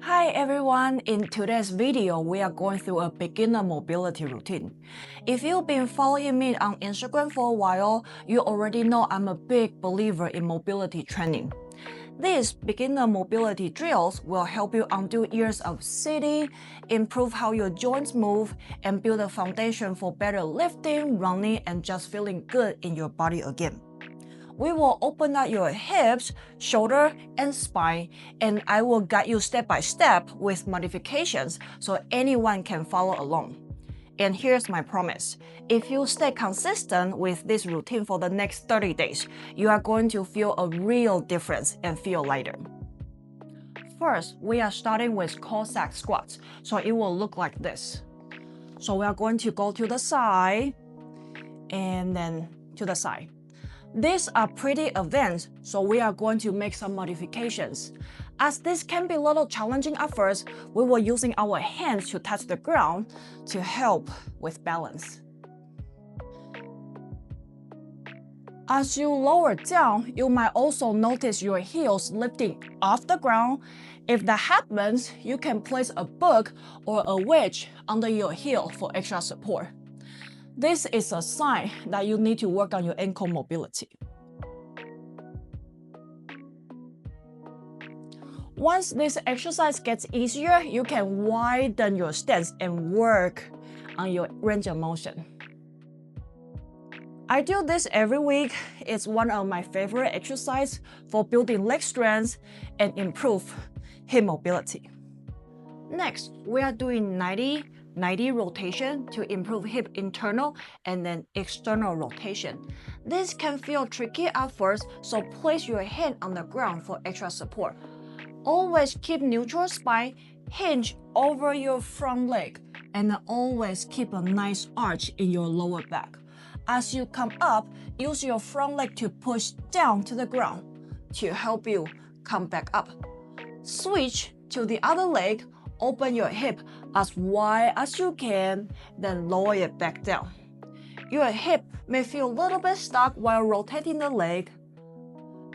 Hi everyone, in today's video, we are going through a beginner mobility routine. If you've been following me on Instagram for a while, you already know I'm a big believer in mobility training. These beginner mobility drills will help you undo years of sitting, improve how your joints move, and build a foundation for better lifting, running, and just feeling good in your body again. We will open up your hips, shoulder, and spine, and I will guide you step by step with modifications so anyone can follow along. And here's my promise. If you stay consistent with this routine for the next 30 days, you are going to feel a real difference and feel lighter. First, we are starting with Cossack squats, so it will look like this. So we are going to go to the side, and then to the side. These are pretty advanced, so we are going to make some modifications. As this can be a little challenging at first, we were using our hands to touch the ground to help with balance. As you lower down, you might also notice your heels lifting off the ground. If that happens, you can place a book or a wedge under your heel for extra support. This is a sign that you need to work on your ankle mobility. Once this exercise gets easier, you can widen your stance and work on your range of motion. I do this every week. It's one of my favorite exercises for building leg strength and improve hip mobility. Next, we are doing 90 rotation to improve hip internal and then external rotation. This can feel tricky at first, so place your hand on the ground for extra support. Always keep neutral spine, hinge over your front leg, and always keep a nice arch in your lower back. As you come up, use your front leg to push down to the ground to help you come back up. Switch to the other leg. Open your hip as wide as you can, then lower it back down. Your hip may feel a little bit stuck while rotating the leg.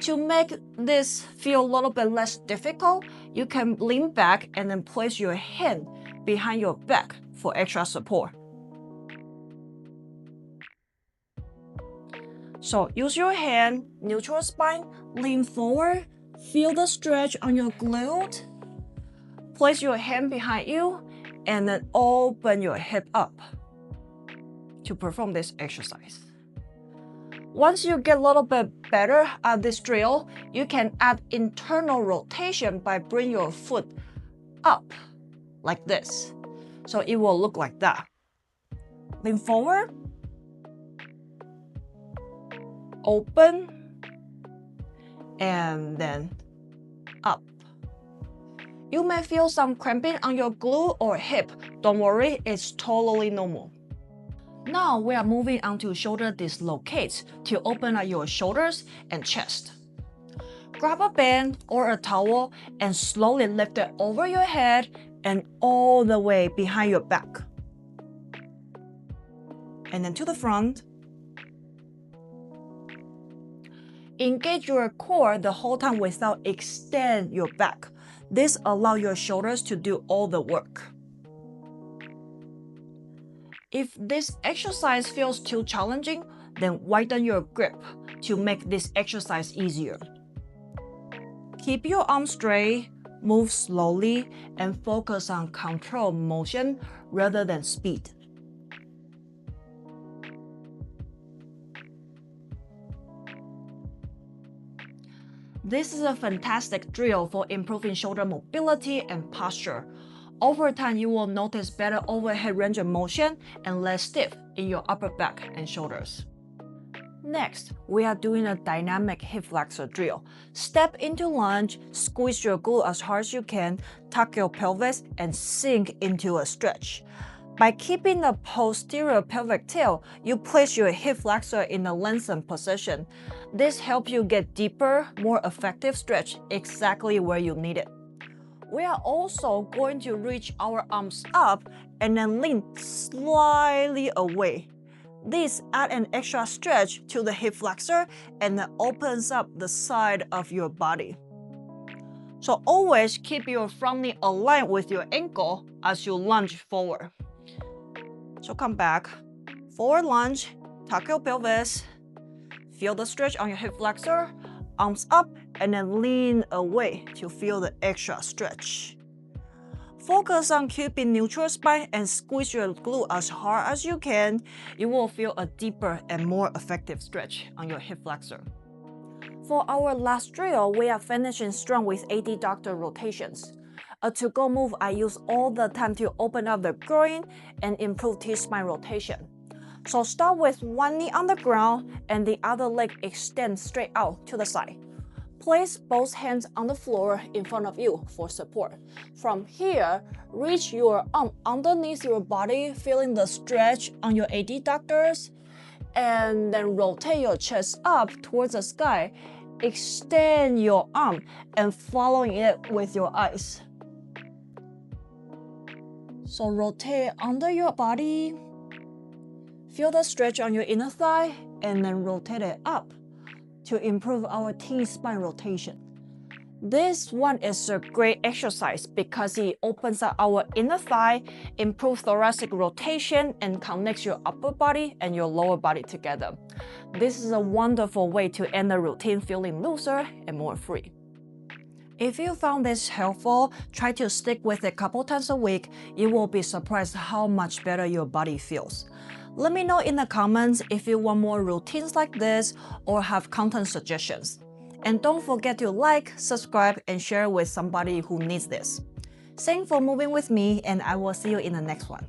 To make this feel a little bit less difficult, you can lean back and then place your hand behind your back for extra support. So use your hand, neutral spine, lean forward, feel the stretch on your glute. Place your hand behind you and then open your hip up to perform this exercise. Once you get a little bit better at this drill, you can add internal rotation by bringing your foot up like this. So it will look like that. Lean forward, open, and then up. You may feel some cramping on your glute or hip. Don't worry, it's totally normal. Now we are moving on to shoulder dislocates to open up your shoulders and chest. Grab a band or a towel and slowly lift it over your head and all the way behind your back. And then to the front. Engage your core the whole time without extend your back. This allows your shoulders to do all the work. If this exercise feels too challenging, then widen your grip to make this exercise easier. Keep your arms straight, move slowly, and focus on controlled motion rather than speed. This is a fantastic drill for improving shoulder mobility and posture. Over time, you will notice better overhead range of motion and less stiff in your upper back and shoulders. Next, we are doing a dynamic hip flexor drill. Step into lunge, squeeze your glute as hard as you can, tuck your pelvis, and sink into a stretch. By keeping the posterior pelvic tail, you place your hip flexor in a lengthened position. This helps you get deeper, more effective stretch exactly where you need it. We are also going to reach our arms up and then lean slightly away. This adds an extra stretch to the hip flexor and opens up the side of your body. So always keep your front knee aligned with your ankle as you lunge forward. So come back, forward lunge, tuck your pelvis, feel the stretch on your hip flexor, arms up, and then lean away to feel the extra stretch. Focus on keeping neutral spine and squeeze your glute as hard as you can. You will feel a deeper and more effective stretch on your hip flexor. For our last drill, we are finishing strong with Adductor rotations. A to-go move I use all the time to open up the groin and improve T-spine rotation. So start with one knee on the ground and the other leg extend straight out to the side. Place both hands on the floor in front of you for support. From here, reach your arm underneath your body, feeling the stretch on your adductors, and then rotate your chest up towards the sky. Extend your arm and following it with your eyes. So rotate under your body. Feel the stretch on your inner thigh and then rotate it up to improve our T-spine rotation. This one is a great exercise because it opens up our inner thigh, improves thoracic rotation, and connects your upper body and your lower body together. This is a wonderful way to end the routine feeling looser and more free. If you found this helpful, try to stick with it a couple times a week. You will be surprised how much better your body feels. Let me know in the comments if you want more routines like this or have content suggestions. And don't forget to like, subscribe, and share with somebody who needs this. Thanks for moving with me, and I will see you in the next one.